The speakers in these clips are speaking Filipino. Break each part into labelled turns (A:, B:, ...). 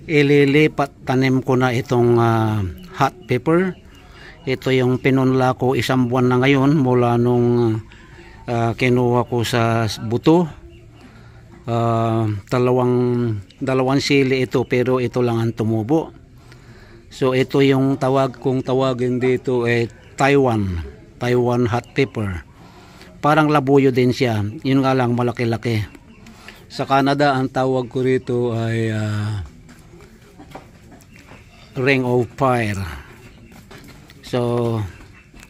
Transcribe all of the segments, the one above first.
A: Ililipat tanim ko na itong hot pepper. Ito yung pinunla ko isang buwan na ngayon mula nung kinuha ko sa buto. Dalawang sili ito, pero ito lang ang tumubo. So ito yung kung tawagin dito Taiwan hot pepper. Parang labuyo din siya, yun nga lang malaki-laki. Sa Canada ang tawag ko rito ay ring of fire. So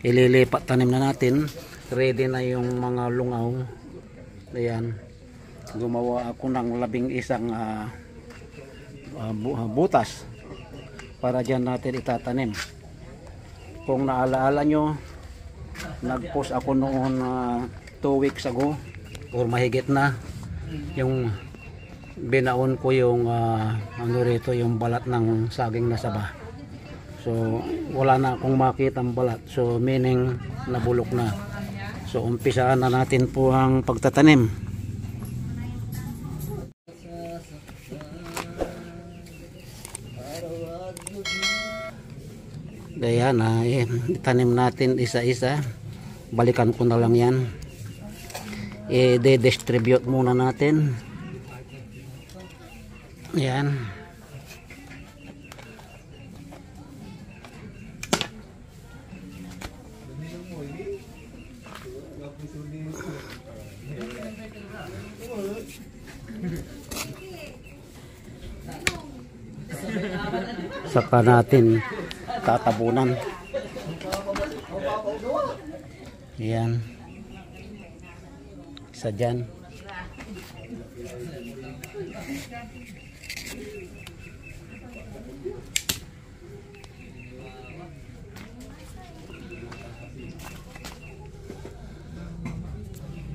A: ililipat tanim na natin. Ready na yung mga lungaw. Ayan, gumawa ako ng 11 butas para dyan natin itatanim. Kung naalaala nyo, nag-post ako noon 2 weeks ago or mahigit na, yung binaon ko yung yung balat ng saging na saba. So wala na akong makita ang balat, so meaning nabulok na. So umpisaan na natin po ang pagtatanim. Ayan, itanim natin isa-isa. Balikan ko na lang yan. I-distribute muna natin. Ayan. Saka natin tatabunan. Ayan, isa dyan.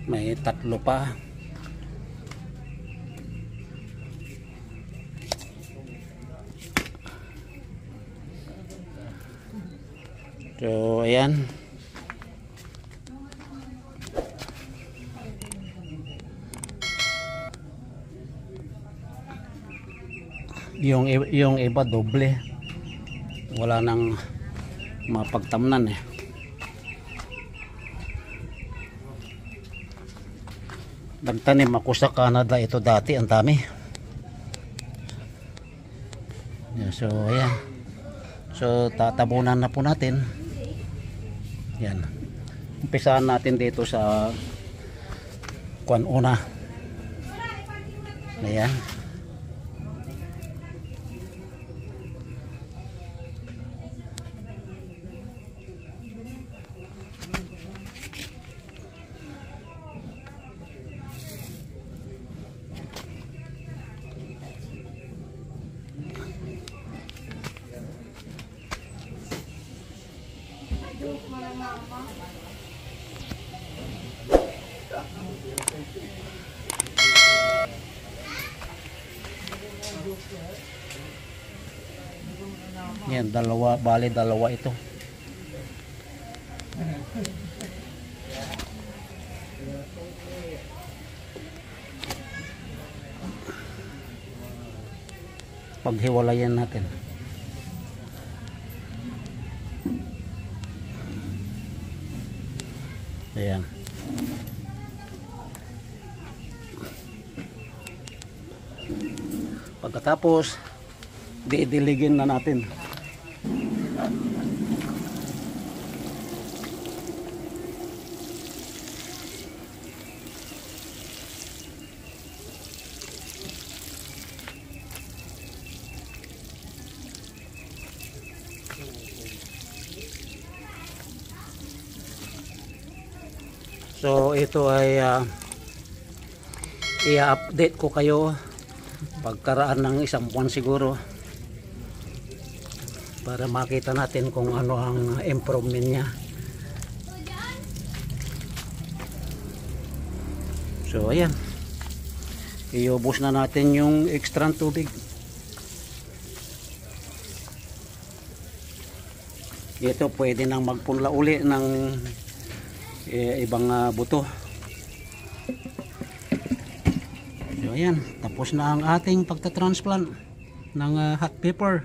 A: May 3 pa. So ayan, yung iba doble, wala nang mapagtamnan eh. Nagtanim ako sa Canada ito dati, ang dami. So ayan, so tatabunan na po natin. Yan, umpisahan natin dito sa una. Ayan. Yan, dalawa ito. Paghiwalayan natin. Ayan. Pagkatapos, didiligin na natin. So ito ay i-update ko kayo pagkaraan ng 1 buwan siguro, para makita natin kung ano ang improvement niya. So ayan, iubos na natin yung extra tubig. ito pwede nang magpunla uli ng ibang buto. So ayan, tapos na ang ating pagta-transplant ng hot pepper.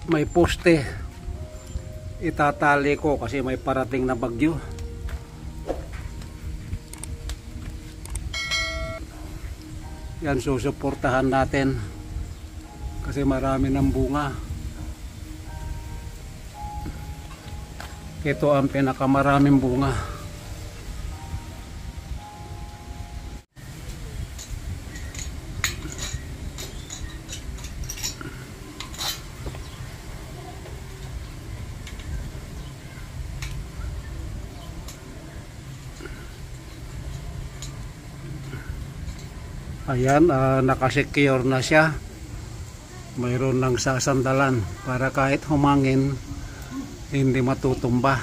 A: May poste itatali ko kasi may parating na bagyo. Yan, susuportahan natin kasi marami ng bunga. Ito ang pinakamaraming bunga. Ayan, nakasecure na siya. Mayroon lang sasandalan para kahit humangin hindi matutumba.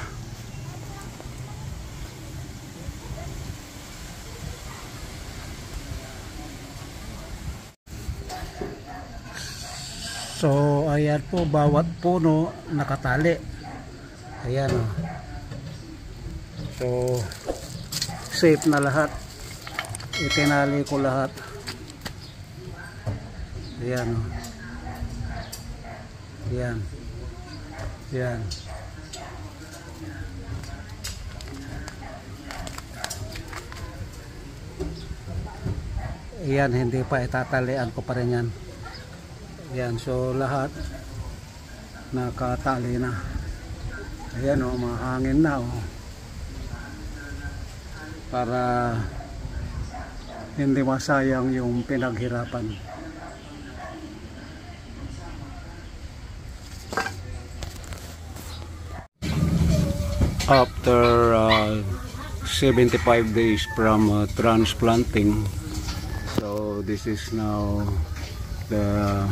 A: So ayan po, bawat puno nakatali. Ayan o. So safe na lahat. Itinali ko lahat. Ayan o. Ayan. Ayan. Ayan, hindi pa itatalian ko pa rin yan. Ayan, so lahat nakatali na. Ayan o, mahangin na o. Para hindi masayang yung pinaghirapan. After 75 days from transplanting, so this is now the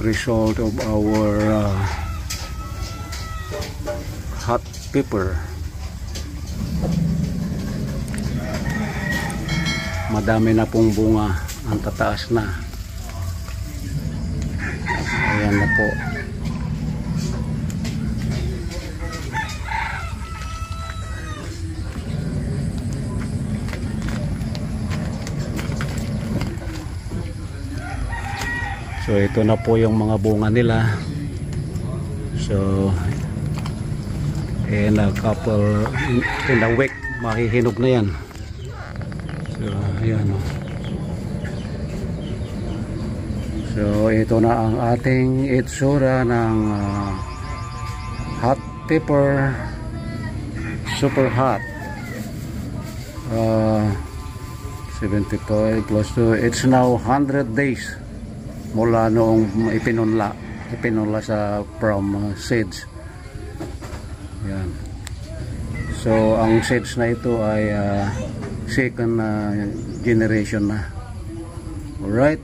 A: result of our hot pepper. Madami na pong bunga, ang tataas na. Ayan na po. So ito na po yung mga bunga nila. So in a couple in a week mahihinog na yan. So ayan o. So ito na ang ating itsura ng hot pepper super hot 75 plus 2, it's now 100 days mula noong ipinunla sa from seeds. Yan. So ang seeds na ito ay second generation na. Alright.